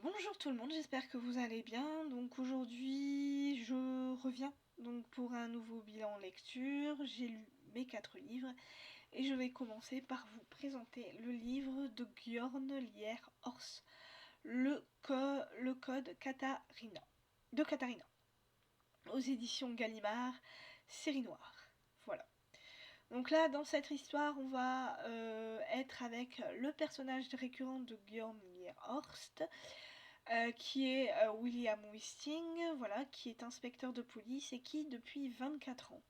Bonjour tout le monde, j'espère que vous allez bien. Donc aujourd'hui, je reviens donc pour un nouveau bilan lecture. J'ai lu mes 4 livres et je vais commencer par vous présenter le livre de Björn Lier-Horst, le code Katharina, de Katharina, aux éditions Gallimard, série noire. Voilà. Donc là, dans cette histoire, on va être avec le personnage récurrent de Björn Lier-Horst, qui est William Wisting, voilà, qui est inspecteur de police et qui, depuis 24 ans,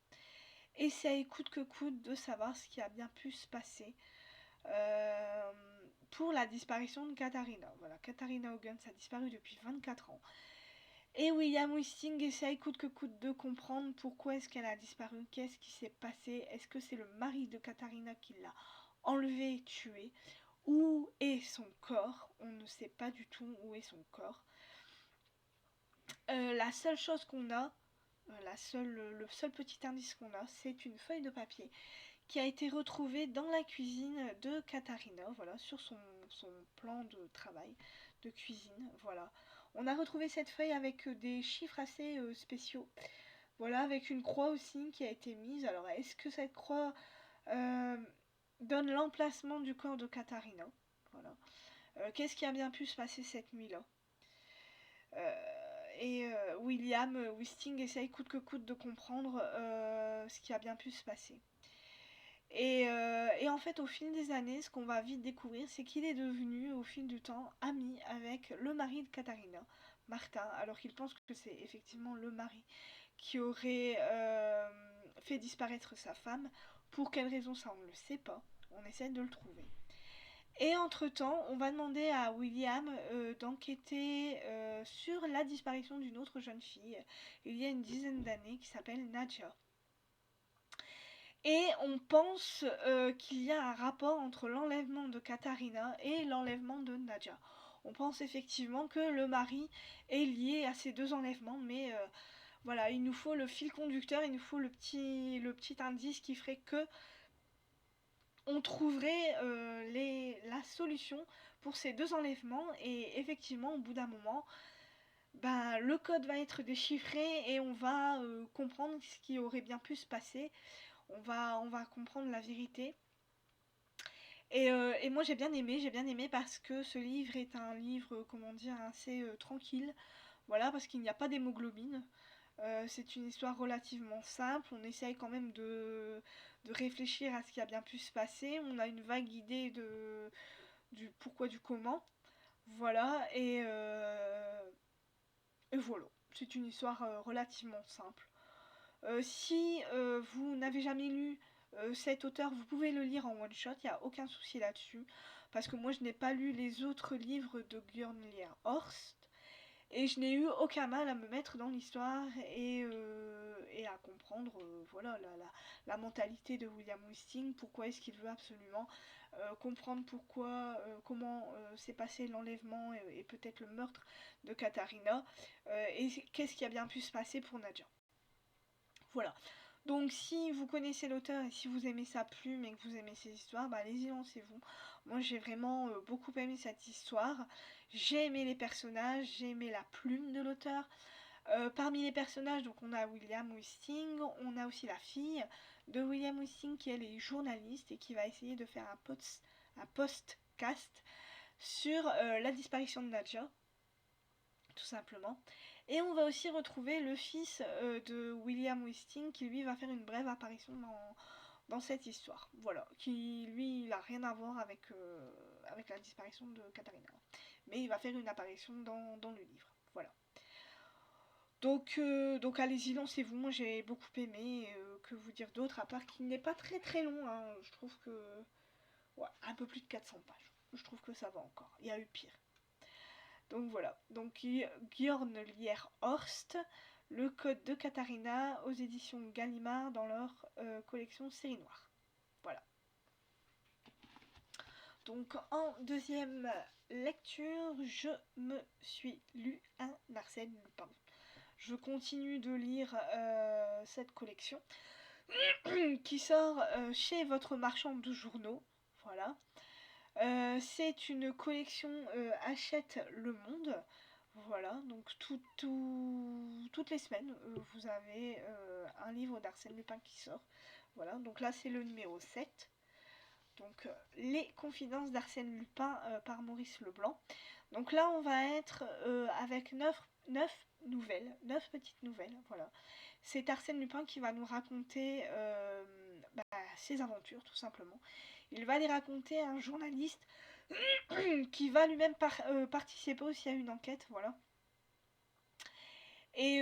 essaye coûte que coûte de savoir ce qui a bien pu se passer euh, pour la disparition de Katharina. Voilà, Katharina Huggins a disparu depuis 24 ans. Et William Wisting essaye coûte que coûte de comprendre pourquoi est-ce qu'elle a disparu, qu'est-ce qui s'est passé, est-ce que c'est le mari de Katharina qui l'a enlevée, tuée, où est son corps? On ne sait pas du tout où est son corps. La seule chose qu'on a, le seul petit indice qu'on a, c'est une feuille de papier qui a été retrouvée dans la cuisine de Katharina, voilà, sur son plan de travail de cuisine, voilà. On a retrouvé cette feuille avec des chiffres assez spéciaux, voilà, avec une croix aussi qui a été mise. Alors, est-ce que cette croix euh, donne l'emplacement du corps de Katharina? Voilà. Qu'est-ce qui a bien pu se passer cette nuit-là? William Wisting essaye coûte que coûte de comprendre ce qui a bien pu se passer. Et en fait, au fil des années, ce qu'on va vite découvrir, c'est qu'il est devenu, au fil du temps, ami avec le mari de Katharina, Martin, alors qu'il pense que c'est effectivement le mari qui aurait fait disparaître sa femme. Pour quelle raison, ça, on ne le sait pas. On essaie de le trouver. Et entre-temps, on va demander à William d'enquêter sur la disparition d'une autre jeune fille, il y a une dizaine d'années, qui s'appelle Nadja. Et on pense qu'il y a un rapport entre l'enlèvement de Katharina et l'enlèvement de Nadja. On pense effectivement que le mari est lié à ces deux enlèvements, mais voilà, il nous faut le fil conducteur, il nous faut le petit indice qui ferait que on trouverait la solution pour ces deux enlèvements. Et effectivement, au bout d'un moment, ben, le code va être déchiffré et on va comprendre ce qui aurait bien pu se passer. On va comprendre la vérité. Et moi j'ai bien aimé parce que ce livre est un livre, comment dire, assez tranquille. Voilà, parce qu'il n'y a pas d'hémoglobine. C'est une histoire relativement simple. On essaye quand même de réfléchir à ce qui a bien pu se passer. On a une vague idée du pourquoi, du comment. Voilà, et voilà. C'est une histoire relativement simple. Si vous n'avez jamais lu cet auteur, vous pouvez le lire en one shot, il n'y a aucun souci là-dessus. Parce que moi je n'ai pas lu les autres livres de Björn Horst. Et je n'ai eu aucun mal à me mettre dans l'histoire et à comprendre voilà, la mentalité de William Wisting, pourquoi est-ce qu'il veut absolument comprendre comment s'est passé l'enlèvement et peut-être le meurtre de Katharina, et qu'est-ce qui a bien pu se passer pour Nadja. Voilà. Donc si vous connaissez l'auteur et si vous aimez sa plume et que vous aimez ses histoires, bah allez-y, lancez-vous. Moi j'ai vraiment beaucoup aimé cette histoire. J'ai aimé les personnages, j'ai aimé la plume de l'auteur. Parmi les personnages, donc on a William Wisting, on a aussi la fille de William Wisting qui elle est journaliste et qui va essayer de faire un postcast sur la disparition de Nadja, tout simplement. Et on va aussi retrouver le fils de William Wisting qui lui va faire une brève apparition dans cette histoire. Voilà, qui lui il a rien à voir avec la disparition de Katharina. Mais il va faire une apparition dans le livre. Voilà. Donc allez-y, lancez-vous. Moi j'ai beaucoup aimé. Que vous dire d'autre à part qu'il n'est pas très très long. Hein. Je trouve que. Ouais, un peu plus de 400 pages. Je trouve que ça va encore. Il y a eu pire. Donc voilà, donc Björn Lier-Horst, le code de Katharina aux éditions Gallimard dans leur collection série noire. Voilà. Donc en deuxième lecture, je me suis lu un Arsène Lupin. Je continue de lire cette collection qui sort chez votre marchand de journaux. Voilà. C'est une collection Achète le Monde. Voilà, donc toutes les semaines, vous avez un livre d'Arsène Lupin qui sort. Voilà, donc là c'est le numéro 7. Donc Les Confidences d'Arsène Lupin par Maurice Leblanc. Donc là on va être avec 9 nouvelles, 9 petites nouvelles. Voilà. C'est Arsène Lupin qui va nous raconter ses aventures tout simplement. Il va les raconter à un journaliste qui va lui-même participer aussi à une enquête, voilà. Et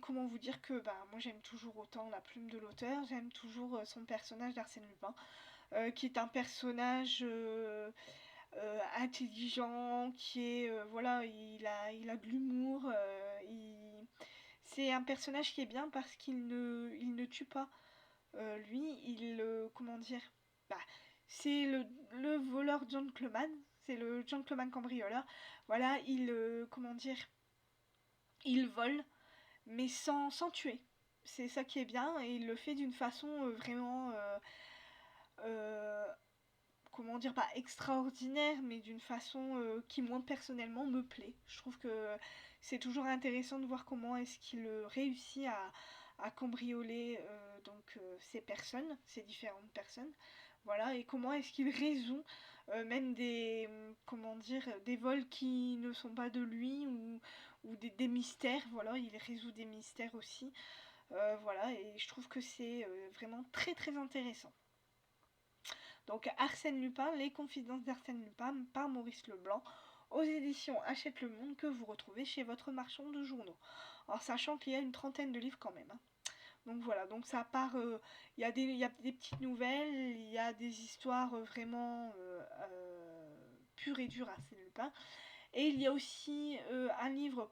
comment vous dire que moi j'aime toujours autant la plume de l'auteur, j'aime toujours son personnage d'Arsène Lupin, qui est un personnage intelligent, qui est voilà, il a de l'humour, c'est un personnage qui est bien parce il ne tue pas. Lui, comment dire, bah, c'est le voleur gentleman, c'est le gentleman cambrioleur. Voilà, comment dire, il vole, mais sans tuer. C'est ça qui est bien, et il le fait d'une façon vraiment, euh, comment dire, pas extraordinaire, mais d'une façon qui, moi, personnellement, me plaît. Je trouve que c'est toujours intéressant de voir comment est-ce qu'il réussit à cambrioler ces personnes, ces différentes personnes. Voilà, et comment est-ce qu'il résout même comment dire, des vols qui ne sont pas de lui, ou des mystères. Voilà, il résout des mystères aussi. Voilà, et je trouve que c'est vraiment très très intéressant. Donc Arsène Lupin, Les Confidences d'Arsène Lupin par Maurice Leblanc, aux éditions Achète le Monde, que vous retrouvez chez votre marchand de journaux. En sachant qu'il y a une trentaine de livres quand même, hein. Donc voilà, donc ça part, il y a des petites nouvelles, il y a des histoires vraiment pures et dures Arsène Lupin. Et il y a aussi un livre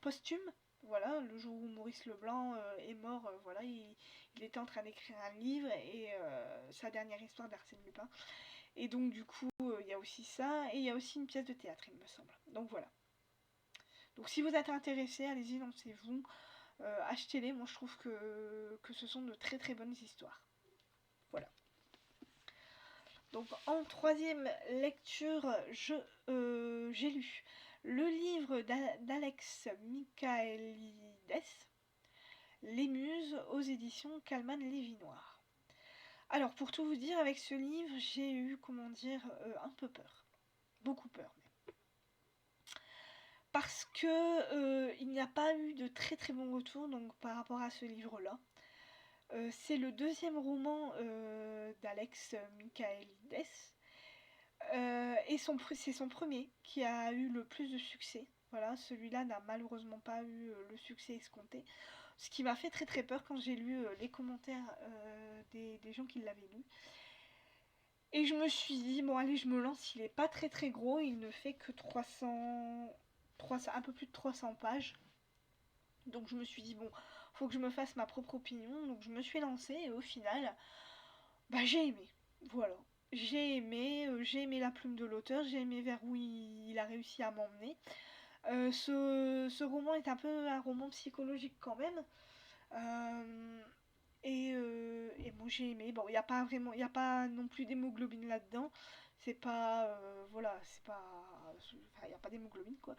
posthume. Voilà, le jour où Maurice Leblanc est mort, voilà, il était en train d'écrire un livre, et sa dernière histoire d'Arsène Lupin. Et donc du coup, il y a aussi ça, et il y a aussi une pièce de théâtre, il me semble. Donc voilà. Donc si vous êtes intéressé, allez-y, lancez-vous, achetez-les. Moi je trouve que ce sont de très très bonnes histoires. Voilà. Donc en troisième lecture, j'ai lu le livre d'Alex Michaelides, Les Muses, aux éditions Calman Lévy-Noir. Alors pour tout vous dire, avec ce livre, j'ai eu, comment dire, un peu peur. Beaucoup peur même. Parce que il n'y a pas eu de très très bon retour donc, par rapport à ce livre-là. C'est le deuxième roman d'Alex Michaelides. Et c'est son premier qui a eu le plus de succès. Voilà, celui-là n'a malheureusement pas eu le succès escompté. Ce qui m'a fait très très peur quand j'ai lu les commentaires des gens qui l'avaient lu. Et je me suis dit, bon allez, je me lance, il est pas très très gros, il ne fait que 300, un peu plus de 300 pages. Donc je me suis dit, bon, faut que je me fasse ma propre opinion. Donc je me suis lancée, et au final, j'ai aimé. Voilà. J'ai aimé la plume de l'auteur, j'ai aimé vers où il a réussi à m'emmener. Ce roman est un peu un roman psychologique quand même. Euh, et moi j'ai aimé. Bon, il n'y a pas vraiment, il n'y a pas non plus d'hémoglobine là-dedans. C'est pas, voilà, c'est pas, enfin, il n'y a pas d'hémoglobine quoi.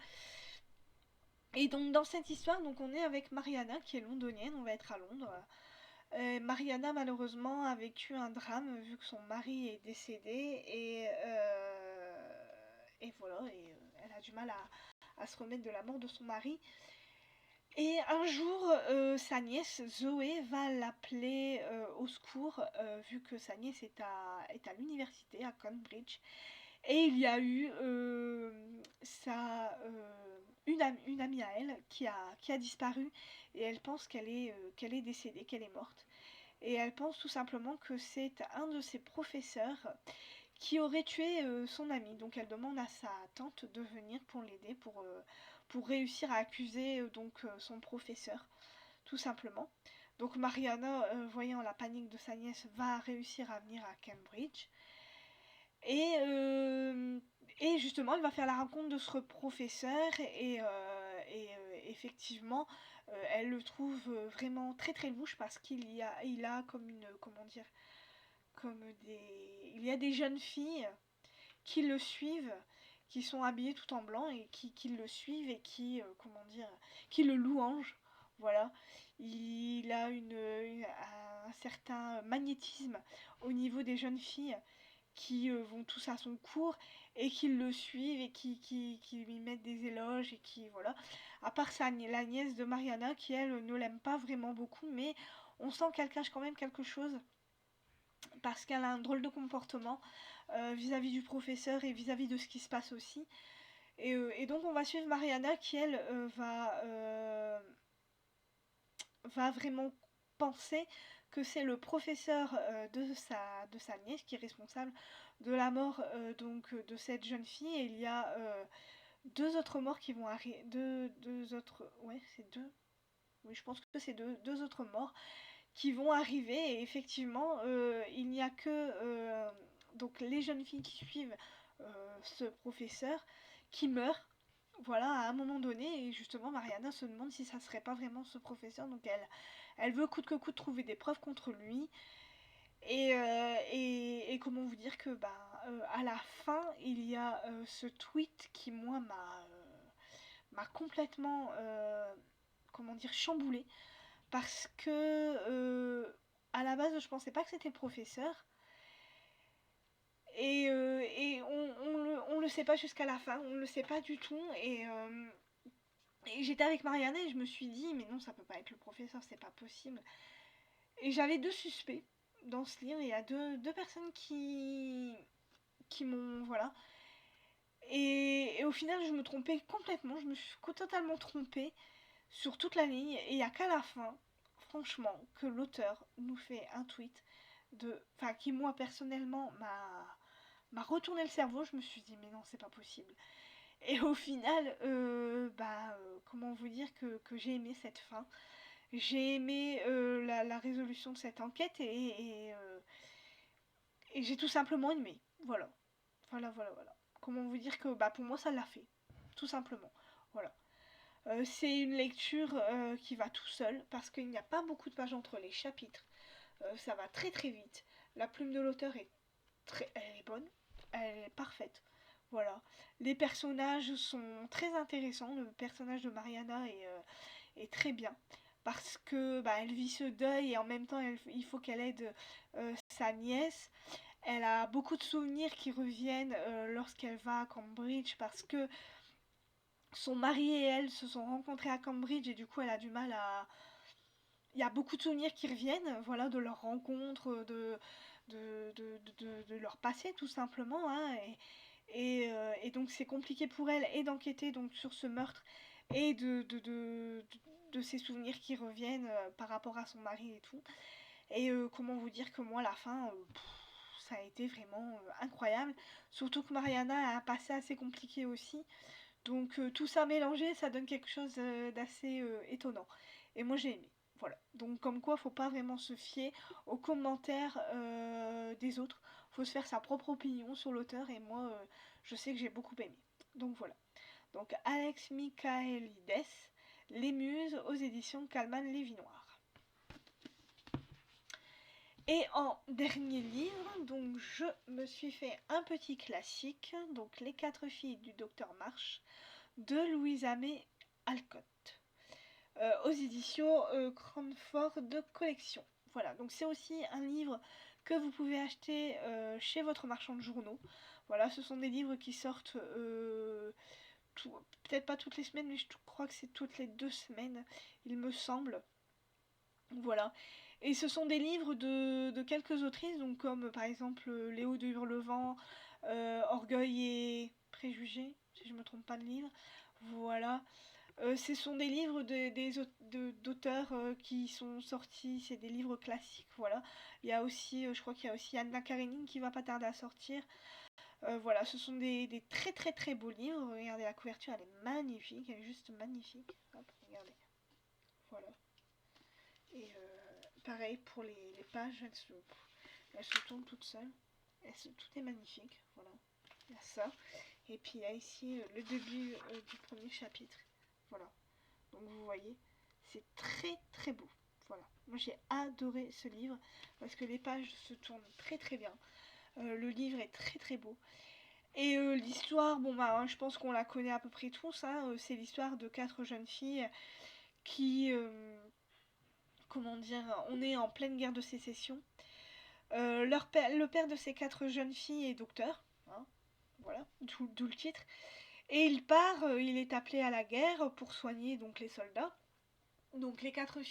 Et donc dans cette histoire, donc on est avec Mariana qui est londonienne, on va être à Londres. Mariana malheureusement a vécu un drame vu que son mari est décédé, et voilà, et elle a du mal à se remettre de la mort de son mari. Et un jour, sa nièce Zoé va l'appeler au secours, vu que sa nièce est à l'université à Cambridge. Et il y a eu une amie à elle qui a disparu, et elle pense qu'elle est décédée, qu'elle est morte. Et elle pense tout simplement que c'est un de ses professeurs qui aurait tué son ami. Donc elle demande à sa tante de venir pour l'aider, pour réussir à accuser son professeur, tout simplement. Donc Mariana, voyant la panique de sa nièce, va réussir à venir à Cambridge. Et, et justement, elle va faire la rencontre de ce professeur, effectivement, elle le trouve vraiment très très louche parce il a comme une, comment dire, comme il y a des jeunes filles qui le suivent, qui sont habillées tout en blanc et qui le suivent et qui, comment dire, qui le louangent. Voilà, il a un certain magnétisme au niveau des jeunes filles qui vont tous à son cours et qui le suivent et qui lui mettent des éloges et qui, voilà. À part ça, la nièce de Mariana qui, elle, ne l'aime pas vraiment beaucoup, mais on sent qu'elle cache quand même quelque chose parce qu'elle a un drôle de comportement vis-à-vis du professeur et vis-à-vis de ce qui se passe aussi. Et donc on va suivre Mariana qui, elle, va vraiment penser que c'est le professeur de sa nièce qui est responsable de la mort de cette jeune fille. Et il y a deux autres morts qui vont arriver. Deux autres. Ouais, c'est deux. Oui, je pense que c'est deux autres morts qui vont arriver. Et effectivement, il n'y a que donc les jeunes filles qui suivent ce professeur qui meurt. Voilà, à un moment donné, et justement, Mariana se demande si ça serait pas vraiment ce professeur. Donc elle veut coûte que coûte trouver des preuves contre lui. Et comment vous dire que à la fin, il y a ce tweet qui, moi, m'a complètement comment dire, chamboulé. Parce que à la base, je pensais pas que c'était le professeur. Et on le sait pas jusqu'à la fin, on le sait pas du tout. Et j'étais avec Mariana et je me suis dit, mais non, ça peut pas être le professeur, c'est pas possible. Et j'avais deux suspects dans ce livre. Il y a deux personnes qui m'ont. Voilà. Et au final, je me trompais complètement. Je me suis totalement trompée sur toute la ligne. Et il n'y a qu'à la fin, franchement, que l'auteur nous fait un tweet enfin, qui, moi, personnellement, m'a retourné le cerveau. Je me suis dit, mais non, c'est pas possible. Et au final, comment vous dire que j'ai aimé cette fin. J'ai aimé la résolution de cette enquête et j'ai tout simplement aimé. Voilà. Voilà. Comment vous dire que pour moi ça l'a fait. Tout simplement. Voilà. C'est une lecture qui va tout seul parce qu'il n'y a pas beaucoup de pages entre les chapitres. Ça va très très vite. La plume de l'auteur elle est bonne. Elle est parfaite. Voilà. Les personnages sont très intéressants. Le personnage de Mariana est très bien parce que elle vit ce deuil et en même temps il faut qu'elle aide sa nièce. Elle a beaucoup de souvenirs qui reviennent lorsqu'elle va à Cambridge parce que son mari et elle se sont rencontrés à Cambridge et du coup elle a du mal à... Il y a beaucoup de souvenirs qui reviennent, voilà, de leur rencontre, de leur passé tout simplement, hein, et donc c'est compliqué pour elle et d'enquêter donc sur ce meurtre et de ses souvenirs qui reviennent par rapport à son mari et tout. Et comment vous dire que moi, la fin, ça a été vraiment incroyable. Surtout que Mariana a un passé assez compliqué aussi. Donc tout ça mélangé, ça donne quelque chose d'assez étonnant. Et moi, j'ai aimé. Voilà. Donc comme quoi, faut pas vraiment se fier aux commentaires des autres. Faut se faire sa propre opinion sur l'auteur. Et moi, je sais que j'ai beaucoup aimé. Donc voilà. Donc Alex Michaelides, Les Muses aux éditions Calman Lévy-Noir. Et en dernier livre, donc je me suis fait un petit classique, donc Les 4 filles du docteur March, de Louisa May Alcott, aux éditions Cranford de collection. Voilà, donc c'est aussi un livre que vous pouvez acheter chez votre marchand de journaux. Voilà, ce sont des livres qui sortent peut-être pas toutes les semaines, mais je crois que c'est toutes les 2 semaines, il me semble. Voilà. Et ce sont des livres de quelques autrices, donc comme par exemple Léo de Hurlevent, Orgueil et Préjugés, si je ne me trompe pas de livre. Voilà. Ce sont des livres d'auteurs qui sont sortis, c'est des livres classiques, voilà. Il y a aussi, je crois qu'il y a aussi Anna Karenine qui va pas tarder à sortir. Voilà, ce sont des très très très beaux livres. Regardez, la couverture, elle est magnifique, elle est juste magnifique. Hop, regardez. Voilà. Et pareil pour les pages, elles se tournent toutes seules. Tout est magnifique, voilà. Il y a ça. Et puis il y a ici le début du premier chapitre. Voilà. Donc vous voyez, c'est très très beau. Voilà. Moi j'ai adoré ce livre parce que les pages se tournent très très bien. Le livre est très très beau. Et l'histoire, bon bah je pense qu'on la connaît à peu près tous, hein, c'est l'histoire de 4 jeunes filles qui, comment dire, on est en pleine guerre de sécession. Le père de ces 4 jeunes filles est docteur, hein, voilà, d'où le titre. Et il part, il est appelé à la guerre pour soigner donc les soldats. Donc les 4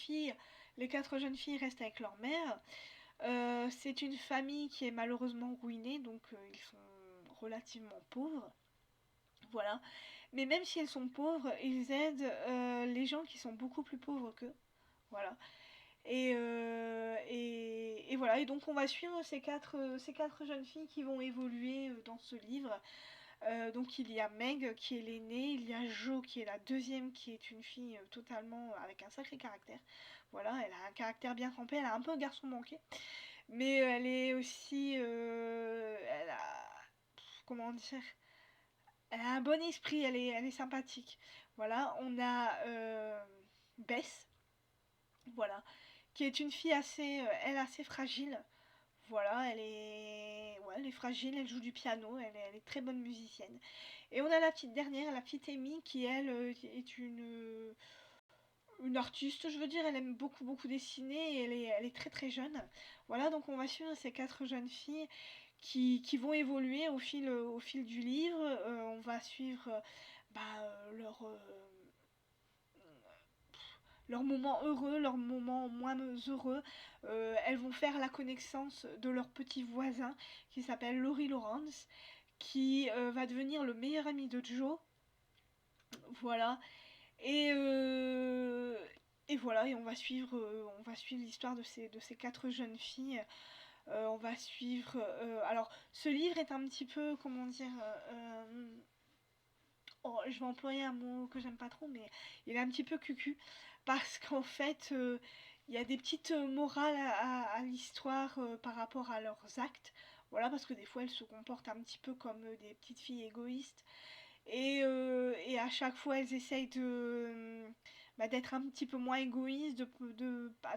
jeunes filles restent avec leur mère. C'est une famille qui est malheureusement ruinée, donc ils sont relativement pauvres. Voilà. Mais même si elles sont pauvres, ils aident les gens qui sont beaucoup plus pauvres qu'eux. Voilà. Et voilà. Et donc on va suivre ces quatre jeunes filles qui vont évoluer dans ce livre. Donc il y a Meg qui est l'aînée, il y a Jo qui est la deuxième, qui est une fille totalement avec un sacré caractère. Voilà, elle a un caractère bien trempé, elle a un peu un garçon manqué, mais elle est aussi, elle a, comment dire, elle a un bon esprit, elle est sympathique. Voilà, on a Bess, voilà, qui est une fille assez, elle assez fragile. Voilà, ouais, elle est fragile, elle joue du piano, elle est très bonne musicienne. Et on a la petite dernière, la petite Amy, qui elle est une artiste, je veux dire, elle aime beaucoup beaucoup dessiner et elle est très très jeune. Voilà, donc on va suivre ces 4 jeunes filles qui vont évoluer au fil du livre. On va suivre bah, leurs moments heureux, leurs moments moins heureux. Elles vont faire la connaissance de leur petit voisin qui s'appelle Laurie Lawrence, qui va devenir le meilleur ami de Joe. Voilà. Et, euh, et voilà, et on va suivre l'histoire de ces 4 jeunes filles. On va suivre. Alors, ce livre est un petit peu, comment dire, oh, je vais employer un mot que j'aime pas trop, mais il est un petit peu cucu parce qu'en fait, il y a des petites morales à l'histoire par rapport à leurs actes. Voilà, parce que des fois, elles se comportent un petit peu comme des petites filles égoïstes. Et à chaque fois, elles essayent d'être un petit peu moins égoïstes,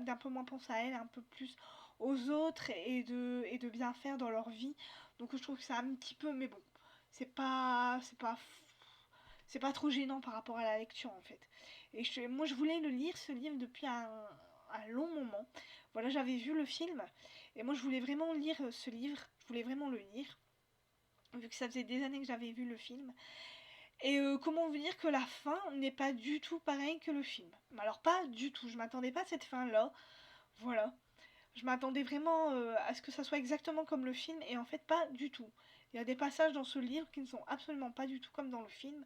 d'un peu moins penser à elles, un peu plus aux autres et de bien faire dans leur vie. Donc je trouve que c'est un petit peu, mais bon, c'est pas trop gênant par rapport à la lecture en fait. Et moi je voulais le lire ce livre depuis un long moment. Voilà, j'avais vu le film et moi je voulais vraiment lire ce livre, je voulais vraiment le lire, vu que ça faisait des années que j'avais vu le film. Et comment vous dire que la fin n'est pas du tout pareille que le film. Alors pas du tout, je m'attendais pas à cette fin-là. Voilà. Je m'attendais vraiment à ce que ça soit exactement comme le film et en fait pas du tout. Il y a des passages dans ce livre qui ne sont absolument pas du tout comme dans le film.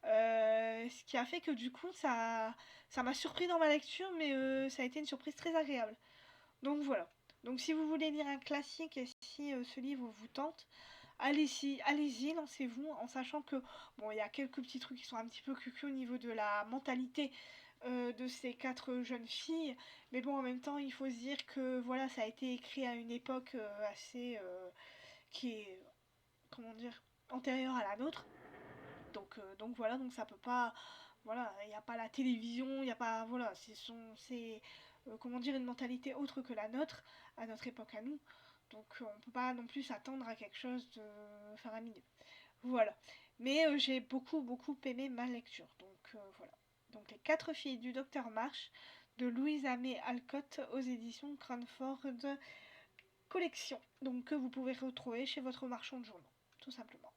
Ce qui a fait que du coup ça m'a surpris dans ma lecture mais ça a été une surprise très agréable. Donc voilà. Donc si vous voulez lire un classique et si ce livre vous tente, allez-y, lancez-vous en sachant que bon, il y a quelques petits trucs qui sont un petit peu cucu au niveau de la mentalité de ces 4 jeunes filles, mais bon, en même temps, il faut se dire que voilà, ça a été écrit à une époque assez qui est, comment dire, antérieure à la nôtre. Donc voilà, donc ça peut pas, voilà, il n'y a pas la télévision, il n'y a pas, voilà, c'est comment dire, une mentalité autre que la nôtre, à notre époque à nous. Donc on peut pas non plus s'attendre à quelque chose de faramineux. Voilà. Mais j'ai beaucoup beaucoup aimé ma lecture. Donc voilà. Donc les 4 filles du docteur March de Louisa May Alcott aux éditions Cranford Collection. Donc que vous pouvez retrouver chez votre marchand de journaux, tout simplement.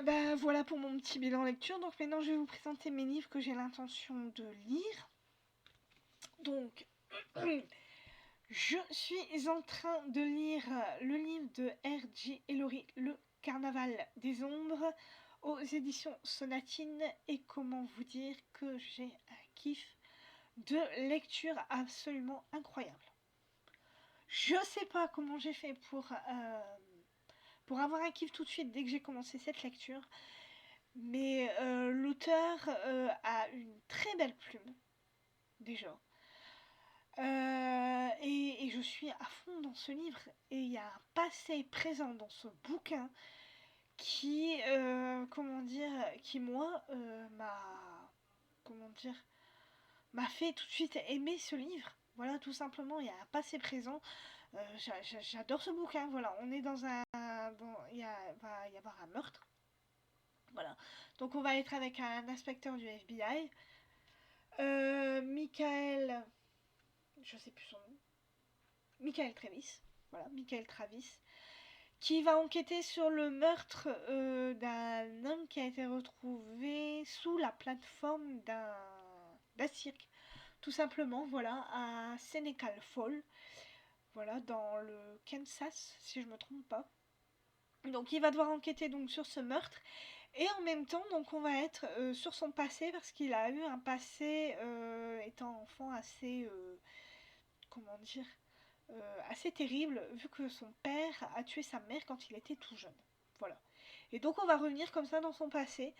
Ben voilà pour mon petit bilan lecture. Donc maintenant je vais vous présenter mes livres que j'ai l'intention de lire. Donc je suis en train de lire le livre de R.J. Ellory, Le Carnaval des Ombres, aux éditions Sonatine. Et comment vous dire que j'ai un kiff de lecture absolument incroyable. Je sais pas comment j'ai fait pour avoir un kiff tout de suite dès que j'ai commencé cette lecture. Mais l'auteur a une très belle plume, déjà. Et je suis à fond dans ce livre. Et il y a un passé présent dans ce bouquin qui, comment dire, qui moi, comment dire, m'a fait tout de suite aimer ce livre. Voilà, tout simplement, il y a un passé présent. J'adore ce bouquin, voilà, on est dans un... va y avoir un meurtre, voilà. Donc on va être avec un inspecteur du FBI, Michael, je sais plus son nom, Michael Travis, voilà, Michael Travis, qui va enquêter sur le meurtre d'un homme qui a été retrouvé sous la plateforme d'un cirque, tout simplement, voilà, à Senecal Fall, voilà, dans le Kansas, si je me trompe pas. Donc il va devoir enquêter donc sur ce meurtre et en même temps donc on va être sur son passé parce qu'il a eu un passé étant enfant assez comment dire assez terrible vu que son père a tué sa mère quand il était tout jeune. Voilà. Et donc on va revenir comme ça dans son passé.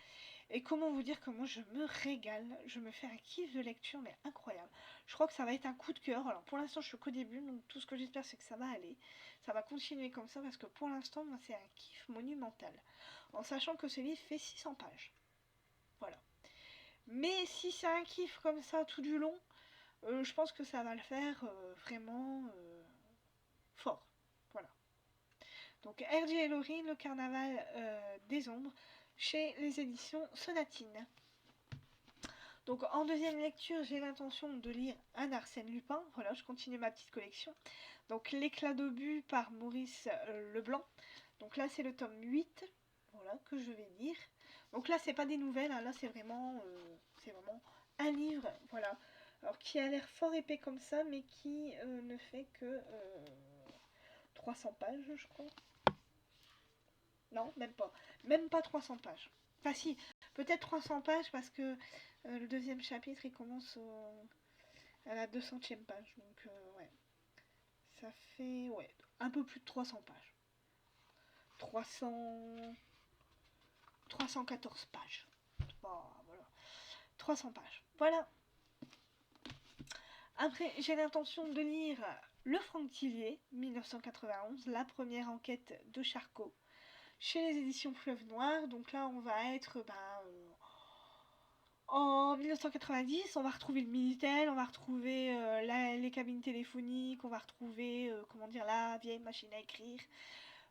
Et comment vous dire que moi je me régale, je me fais un kiff de lecture mais incroyable. Je crois que ça va être un coup de cœur. Alors pour l'instant je suis qu'au début, donc tout ce que j'espère c'est que ça va aller. Ça va continuer comme ça parce que pour l'instant moi c'est un kiff monumental. En sachant que ce livre fait 600 pages. Voilà. Mais si c'est un kiff comme ça tout du long, je pense que ça va le faire vraiment fort. Voilà. Donc R.J. et Laurie, le carnaval des ombres, chez les éditions Sonatine. Donc en deuxième lecture, j'ai l'intention de lire un Arsène Lupin. Voilà, je continue ma petite collection. Donc L'éclat d'obus par Maurice Leblanc. Donc là, c'est le tome 8, voilà, que je vais lire. Donc là, c'est pas des nouvelles, hein, là, c'est vraiment un livre, voilà. Alors qui a l'air fort épais comme ça, mais qui ne fait que 300 pages, je crois. Non, même pas. Même pas 300 pages. Enfin si, peut-être 300 pages parce que le deuxième chapitre, il commence à la 200e page. Donc ouais, ça fait ouais, un peu plus de 300 pages. 300... 314 pages. Oh, voilà. 300 pages. Voilà. Après, j'ai l'intention de lire Le Franc-Tillier, 1991, la première enquête de Charcot, chez les éditions Fleuve Noir. Donc là, on va être en 1990, on va retrouver le Minitel, on va retrouver les cabines téléphoniques, on va retrouver comment dire, la vieille machine à écrire.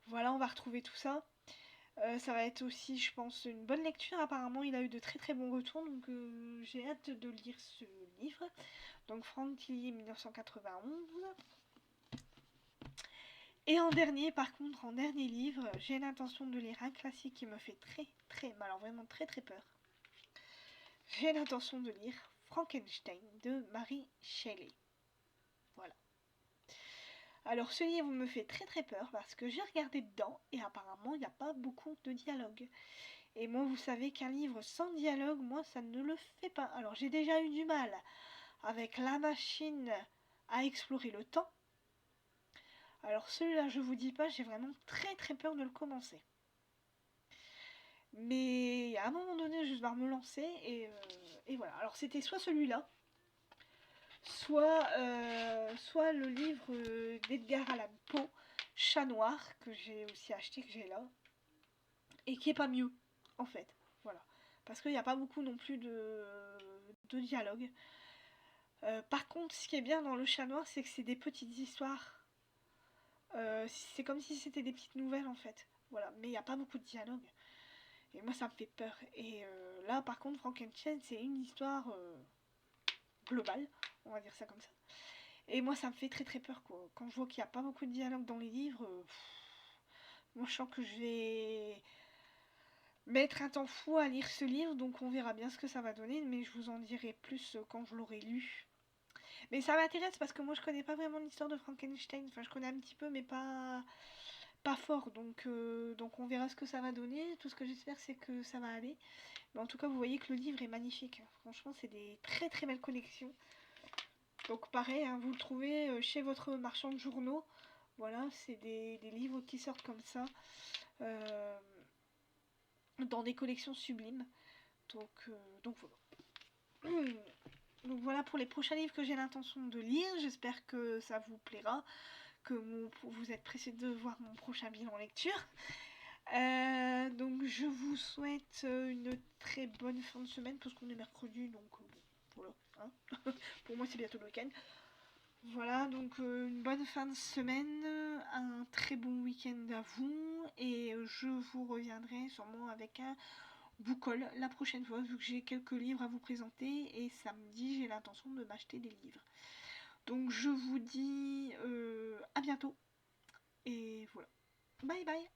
Voilà, on va retrouver tout ça. Ça va être aussi, je pense, une bonne lecture. Apparemment, il a eu de très très bons retours, donc j'ai hâte de lire ce livre. Donc Franck Tillier 1991. Et en dernier, par contre, en dernier livre, j'ai l'intention de lire un classique qui me fait mais alors vraiment très très peur. J'ai l'intention de lire Frankenstein de Mary Shelley. Voilà. Alors ce livre me fait très très peur parce que j'ai regardé dedans et apparemment il n'y a pas beaucoup de dialogue. Et moi vous savez qu'un livre sans dialogue, moi ça ne le fait pas. Alors j'ai déjà eu du mal avec La machine à explorer le temps. Alors celui-là je vous dis pas, j'ai vraiment très très peur de le commencer. Mais à un moment donné je vais devoir me lancer et voilà. Alors c'était soit celui-là, soit le livre d'Edgar Allan Poe, Chat Noir, que j'ai aussi acheté, que j'ai là, et qui est pas mieux, en fait. Voilà. Parce qu'il n'y a pas beaucoup non plus de dialogue. Par contre, ce qui est bien dans le Chat Noir, c'est que c'est des petites histoires. C'est comme si c'était des petites nouvelles, en fait. Voilà. Mais il n'y a pas beaucoup de dialogue. Et moi, ça me fait peur. Et là, par contre, Frankenstein, c'est une histoire globale, on va dire ça comme ça. Et moi, ça me fait très très peur, quoi. Quand je vois qu'il n'y a pas beaucoup de dialogue dans les livres, moi, je sens que je vais mettre un temps fou à lire ce livre, donc on verra bien ce que ça va donner, mais je vous en dirai plus quand je l'aurai lu. Mais ça m'intéresse parce que moi, je connais pas vraiment l'histoire de Frankenstein. Enfin, je connais un petit peu, mais pas fort. Donc on verra ce que ça va donner. Tout ce que j'espère, c'est que ça va aller. Mais en tout cas, vous voyez que le livre est magnifique. Franchement, c'est des très très belles collections. Donc pareil, hein, vous le trouvez chez votre marchand de journaux. Voilà, c'est des livres qui sortent comme ça. Dans des collections sublimes. Donc voilà. Donc voilà pour les prochains livres que j'ai l'intention de lire. J'espère que ça vous plaira. Que vous êtes pressés de voir mon prochain bilan lecture. Donc je vous souhaite une très bonne fin de semaine parce qu'on est mercredi, donc bon, voilà. Hein. Pour moi c'est bientôt le week-end. Voilà, donc une bonne fin de semaine, un très bon week-end à vous, et je vous reviendrai sûrement avec un book-haul la prochaine fois, vu que j'ai quelques livres à vous présenter, et samedi j'ai l'intention de m'acheter des livres. Donc je vous dis à bientôt, et voilà. Bye bye.